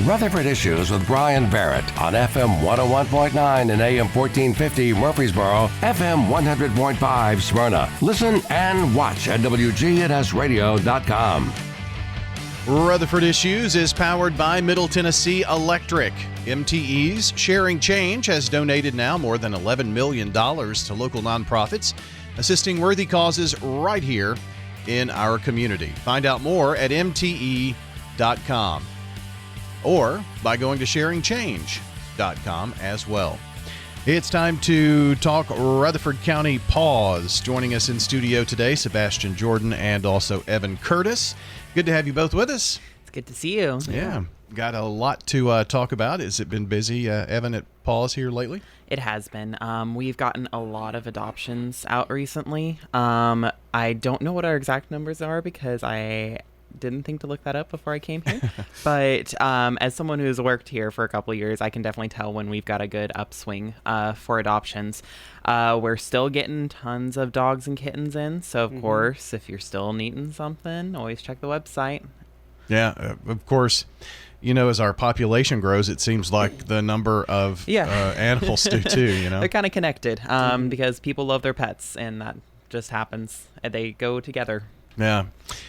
Rutherford Issues with Bryan Barrett on FM 101.9 and AM 1450 Murfreesboro, FM 100.5 Smyrna. Listen and watch at WGNSradio.com. Rutherford Issues is powered by Middle Tennessee Electric. MTE's Sharing Change has donated now more than $11 million to local nonprofits, assisting worthy causes right here in our community. Find out more at MTE.com or by going to sharingchange.com as well. It's time to talk Rutherford County PAWS. Joining us in studio today, Sebastian Jordan and also Evan Curtis. Good to have you both with us. It's good to see you. Yeah. Got a lot to talk about. Has it been busy, Evan, at PAWS here lately? It has been. We've gotten a lot of adoptions out recently. I don't know what our exact numbers are because I didn't think to look that up before I came here. But as someone who's worked here for a couple of years, I can definitely tell when we've got a good upswing for adoptions. We're still getting tons of dogs and kittens in. So, of course, if you're still needing something, always check the website. Yeah, of course. You know, as our population grows, it seems like the number of animals do too, you know. They're kind of connected because people love their pets, and that just happens. They go together. Yeah.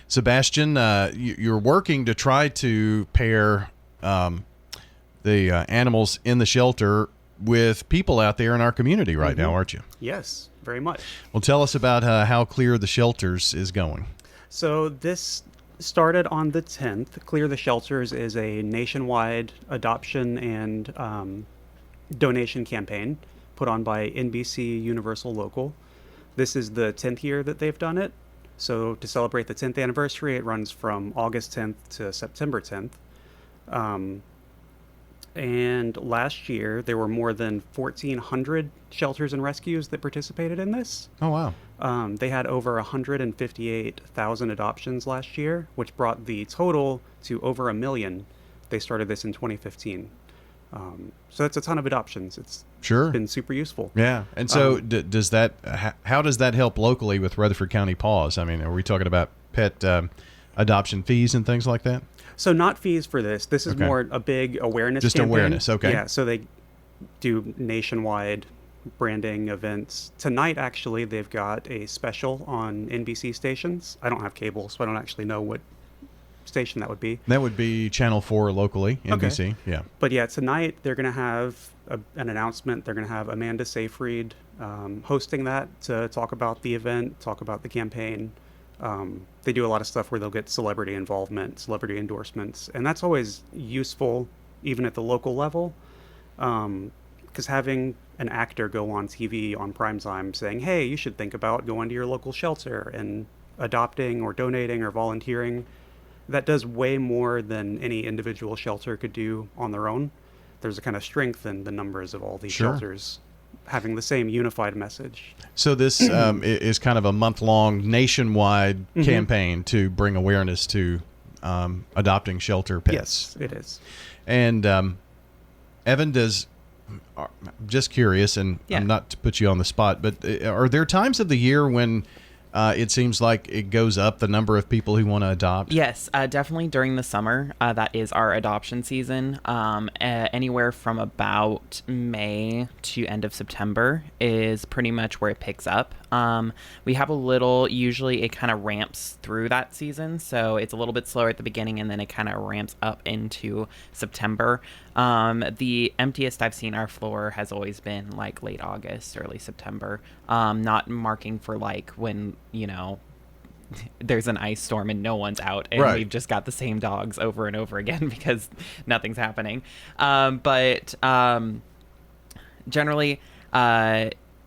Sebastian, you're working to try to pair the animals in the shelter with people out there in our community right now, aren't you? Yes, very much. Well, tell us about how Clear the Shelters is going. So this started on the 10th. Clear the Shelters is a nationwide adoption and donation campaign put on by NBC Universal Local. This is the 10th year that they've done it. So to celebrate the 10th anniversary, it runs from August 10th to September 10th. And last year, there were more than 1,400 shelters and rescues that participated in this. Oh, wow. They had over 158,000 adoptions last year, which brought the total to over 1 million. They started this in 2015. So that's a ton of adoptions. It's been super useful. Yeah. And so does that, how does that help locally with Rutherford County PAWS? I mean, are we talking about pet adoption fees and things like that? So not fees for this. This is more a big awareness Just campaign. Awareness, okay. Yeah, so they do nationwide branding events. Tonight, actually, they've got a special on NBC stations. I don't have cable, so I don't actually know what station that would be. That would be Channel 4 locally, NBC. Okay. Yeah. But yeah, tonight they're going to have an announcement. They're going to have Amanda Seyfried hosting that to talk about the event, talk about the campaign. They do a lot of stuff where they'll get celebrity involvement, celebrity endorsements, and that's always useful even at the local level, because having an actor go on TV on primetime saying, hey, you should think about going to your local shelter and adopting or donating or volunteering, that does way more than any individual shelter could do on their own. There's a kind of strength in the numbers of all these shelters having the same unified message. So this is kind of a month-long nationwide campaign to bring awareness to adopting shelter pets. Yes, it is. And Evan, I'm just curious, and I'm not to put you on the spot, but are there times of the year when it seems like it goes up, the number of people who want to adopt? Yes, definitely during the summer. That is our adoption season. Anywhere from about May to end of September is pretty much where it picks up. We have usually it kind of ramps through that season. So it's a little bit slower at the beginning and then it kind of ramps up into September. The emptiest I've seen our floor has always been like late August, early September. Not marking for like when, there's an ice storm and no one's out and we've just got the same dogs over and over again because nothing's happening. But generally,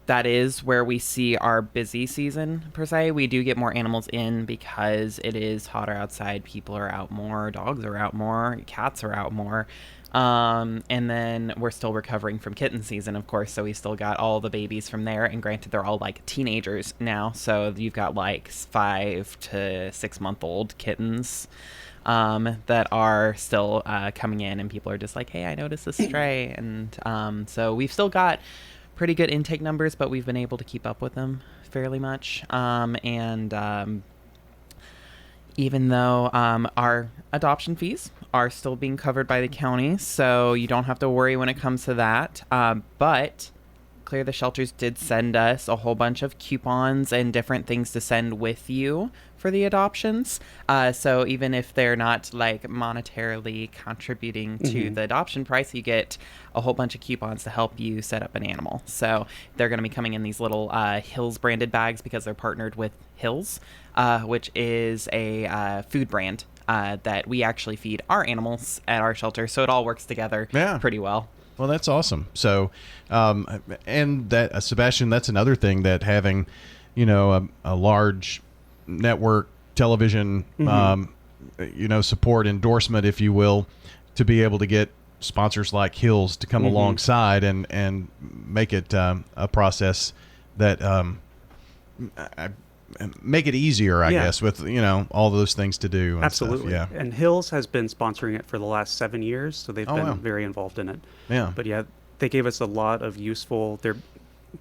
that is where we see our busy season, per se. We do get more animals in because it is hotter outside. People are out more. Dogs are out more. Cats are out more. And then we're still recovering from kitten season, of course. So we still got all the babies from there. And granted, they're all like teenagers now. So you've got like 5 to 6 month old kittens that are still coming in. And people are just like, hey, I noticed a stray. And so we've still got pretty good intake numbers, but we've been able to keep up with them fairly much. even though our adoption fees are still being covered by the county, so you don't have to worry when it comes to that. But Clear the Shelters did send us a whole bunch of coupons and different things to send with you for the adoptions. So even if they're not like monetarily contributing to the adoption price, you get a whole bunch of coupons to help you set up an animal. So they're going to be coming in these little Hills branded bags because they're partnered with Hills, which is a food brand that we actually feed our animals at our shelter. So it all works together pretty well. Well, that's awesome. So, and that, Sebastian, that's another thing that having, a large network television, support endorsement, if you will, to be able to get sponsors like Hills to come alongside and make it a process that make it easier, I guess, with, all those things to do. And Absolutely. Stuff. Yeah. And Hills has been sponsoring it for the last 7 years, so they've been very involved in it. Yeah. But yeah, they gave us a lot of useful, they're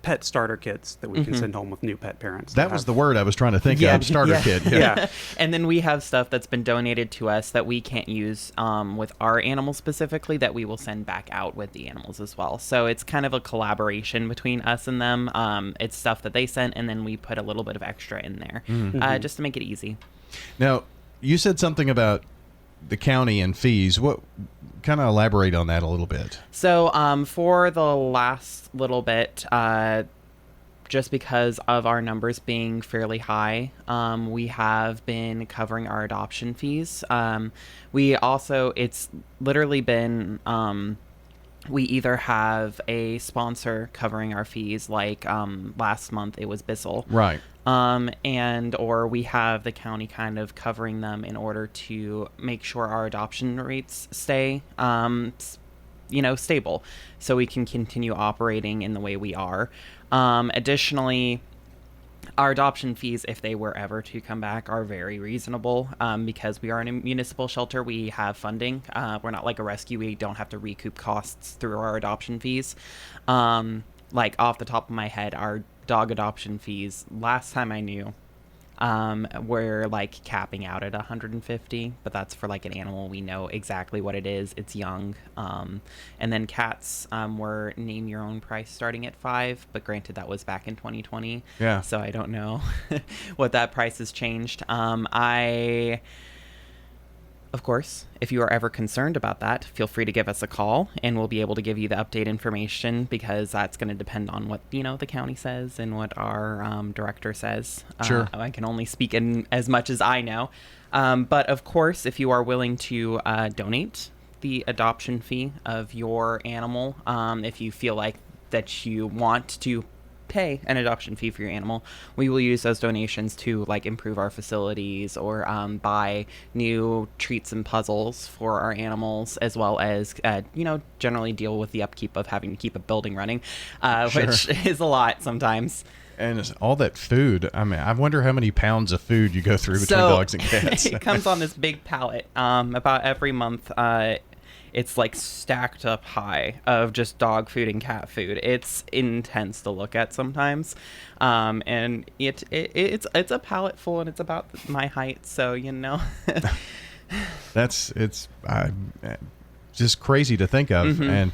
pet starter kits that we can send home with new pet parents. That was the word I was trying to think of, starter kit. Yeah. And then we have stuff that's been donated to us that we can't use with our animals specifically that we will send back out with the animals as well. So it's kind of a collaboration between us and them. It's stuff that they sent, and then we put a little bit of extra in there just to make it easy. Now, you said something about the county and fees. What kind of elaborate on that a little bit? So for the last little bit, just because of our numbers being fairly high, we have been covering our adoption fees. We also, it's literally been, we either have a sponsor covering our fees, like last month it was Bissell. Right. And or we have the county kind of covering them in order to make sure our adoption rates stay stable, so we can continue operating in the way we are. Additionally, our adoption fees, if they were ever to come back, are very reasonable because we are in a municipal shelter. We have funding. We're not like a rescue. We don't have to recoup costs through our adoption fees. Like off the top of my head, our dog adoption fees, last time I knew, were like capping out at $150, but that's for like an animal we know exactly what it is. It's young. And then cats were name your own price starting at $5, but granted that was back in 2020. Yeah. So I don't know what that price has changed. Of course, if you are ever concerned about that, feel free to give us a call and we'll be able to give you the update information, because that's going to depend on what, the county says and what our director says. Sure. I can only speak in as much as I know. But of course, if you are willing to donate the adoption fee of your animal, if you feel like that you want to pay an adoption fee for your animal, we will use those donations to like improve our facilities or buy new treats and puzzles for our animals, as well as generally deal with the upkeep of having to keep a building running, which is a lot sometimes. And it's all that food. I mean, I wonder how many pounds of food you go through between dogs and cats. It comes on this big pallet about every month. It's like stacked up high of just dog food and cat food. It's intense to look at sometimes, and it's a pallet full, and it's about my height. So it's just crazy to think of, and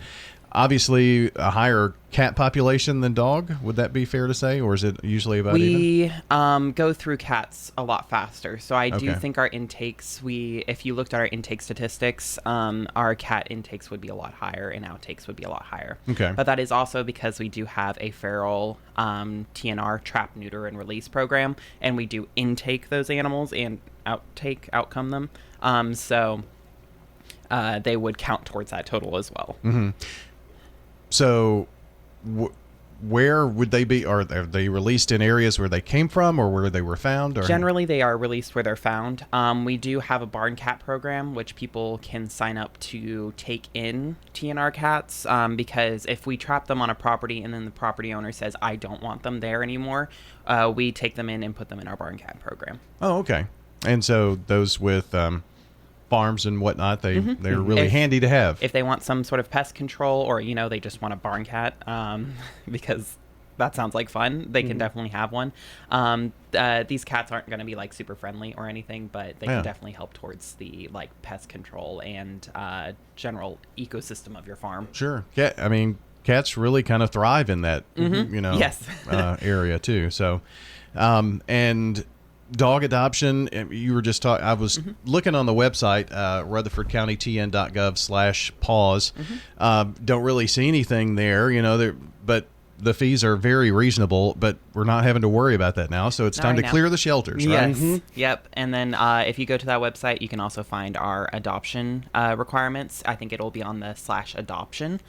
obviously a higher cat population than dog. Would that be fair to say, or is it usually about even? We go through cats a lot faster, so I do think our intakes, if you looked at our intake statistics, our cat intakes would be a lot higher and outtakes would be a lot higher. Okay. But that is also because we do have a feral TNR, trap, neuter, and release program, and we do intake those animals and outcome them. So they would count towards that total as well. Mm-hmm. So where would they be? Are they released in areas where they came from or where they were found? Or? Generally, they are released where they're found. We do have a barn cat program, which people can sign up to take in TNR cats, because if we trap them on a property and then the property owner says, I don't want them there anymore, we take them in and put them in our barn cat program. Oh, okay. And so those with farms and whatnot, they're really handy to have. If they want some sort of pest control, or they just want a barn cat, because that sounds like fun, they can definitely have one. These cats aren't going to be like super friendly or anything, but they can definitely help towards the like pest control and general ecosystem of your farm. Sure. Yeah. I mean, cats really kind of thrive in that, Yes. area too. So, and dog adoption, you were just talking, I was looking on the website, rutherfordcountytn.gov/paws. Don't really see anything there, but the fees are very reasonable, but we're not having to worry about that now. So it's time to clear the shelters, right? Yes. Yep. And then if you go to that website, you can also find our adoption requirements. I think it'll be on the /adoption,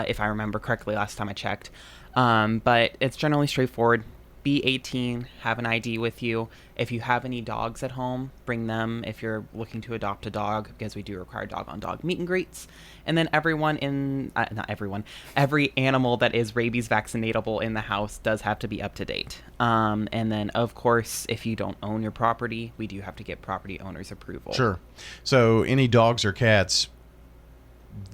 if I remember correctly last time I checked. But it's generally straightforward. Be 18, have an ID with you. If you have any dogs at home, bring them if you're looking to adopt a dog, because we do require dog-on-dog meet and greets. And then every animal that is rabies vaccinatable in the house does have to be up to date. And then, of course, if you don't own your property, we do have to get property owner's approval. Sure. So any dogs or cats,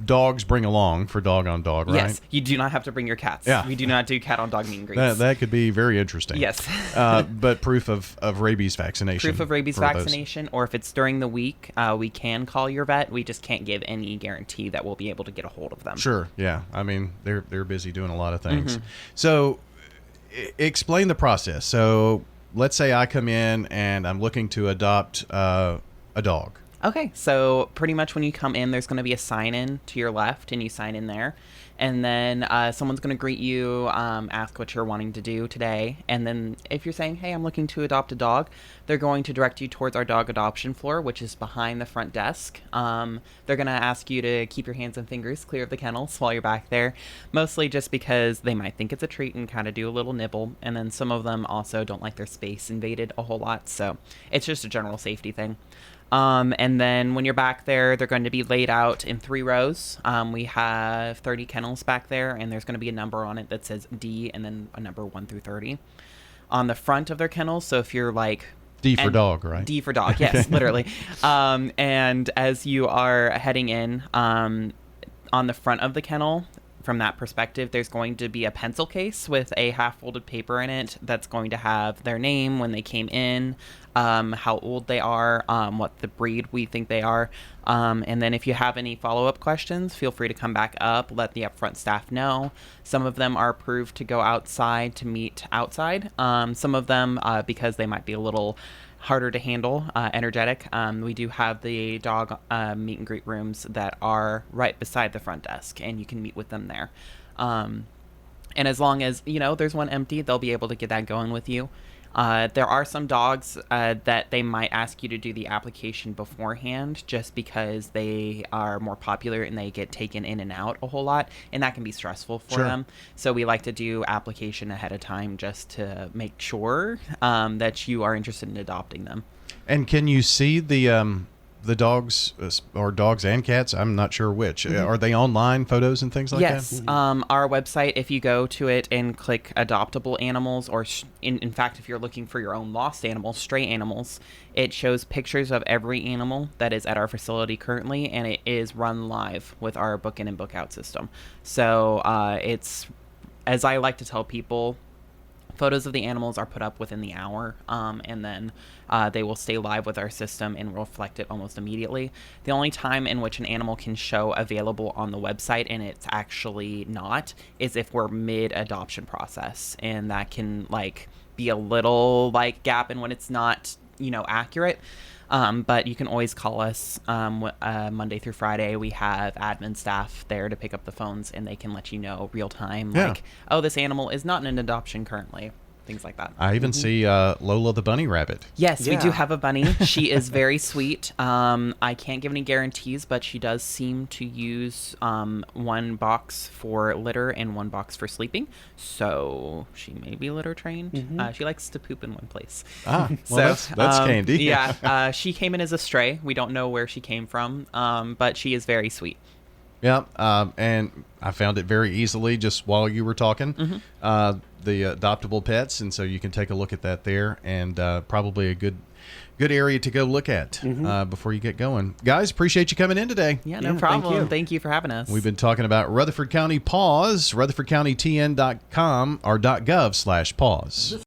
dogs bring along for dog on dog, right? Yes, you do not have to bring your cats. Yeah. We do not do cat on dog meet and greets. That could be very interesting. Yes. But proof of rabies vaccination. Proof of rabies vaccination, or if it's during the week, we can call your vet. We just can't give any guarantee that we'll be able to get a hold of them. Sure, yeah. I mean, they're busy doing a lot of things. So explain the process. So let's say I come in and I'm looking to adopt a dog. Okay, so pretty much when you come in, there's going to be a sign-in to your left, and you sign in there. And then someone's going to greet you, ask what you're wanting to do today. And then if you're saying, hey, I'm looking to adopt a dog, they're going to direct you towards our dog adoption floor, which is behind the front desk. They're going to ask you to keep your hands and fingers clear of the kennels while you're back there, mostly just because they might think it's a treat and kind of do a little nibble. And then some of them also don't like their space invaded a whole lot, so it's just a general safety thing. And then when you're back there, they're going to be laid out in 3 rows. We have 30 kennels back there, and there's going to be a number on it that says D and then a number 1 through 30 on the front of their kennels. So if you're like D for dog, right? D for dog, yes, literally. And as you are heading in, on the front of the kennel, from that perspective, there's going to be a pencil case with a half-folded paper in it that's going to have their name, when they came in, how old they are, what the breed we think they are. And then if you have any follow-up questions, feel free to come back up, let the upfront staff know. Some of them are approved to go outside to meet outside. Some of them, because they might be a little harder to handle, energetic, we do have the dog meet and greet rooms that are right beside the front desk, and you can meet with them there. And as long as there's one empty, they'll be able to get that going with you. There are some dogs that they might ask you to do the application beforehand, just because they are more popular and they get taken in and out a whole lot, and that can be stressful for them. So we like to do application ahead of time just to make sure that you are interested in adopting them. And can you see the dogs, or dogs and cats? I'm not sure which. Are they online photos and things like that? Yes. Our website, if you go to it and click adoptable animals, or in fact, if you're looking for your own lost animals, stray animals, it shows pictures of every animal that is at our facility currently, and it is run live with our book in and book out system. So it's, as I like to tell people, photos of the animals are put up within the hour, and then they will stay live with our system and reflect it almost immediately. The only time in which an animal can show available on the website and it's actually not is if we're mid-adoption process, and that can be a little gap in when it's not accurate. But you can always call us Monday through Friday. We have admin staff there to pick up the phones, and they can let you know real time, oh, this animal is not in an adoption currently. Things like that. I even see Lola the bunny rabbit. Yes, we do have a bunny. She is very sweet. I can't give any guarantees, but she does seem to use 1 box for litter and 1 box for sleeping. So she may be litter trained. She likes to poop in one place. Well, that's candy. Yeah, she came in as a stray. We don't know where she came from, but she is very sweet. Yeah, and I found it very easily just while you were talking. The adoptable pets, and so you can take a look at that there, and probably a good area to go look at before you get going. Guys, appreciate you coming in today. Yeah, no problem. Thank you for having us. We've been talking about Rutherford County PAWS, rutherfordcountytn.com or .gov/PAWS.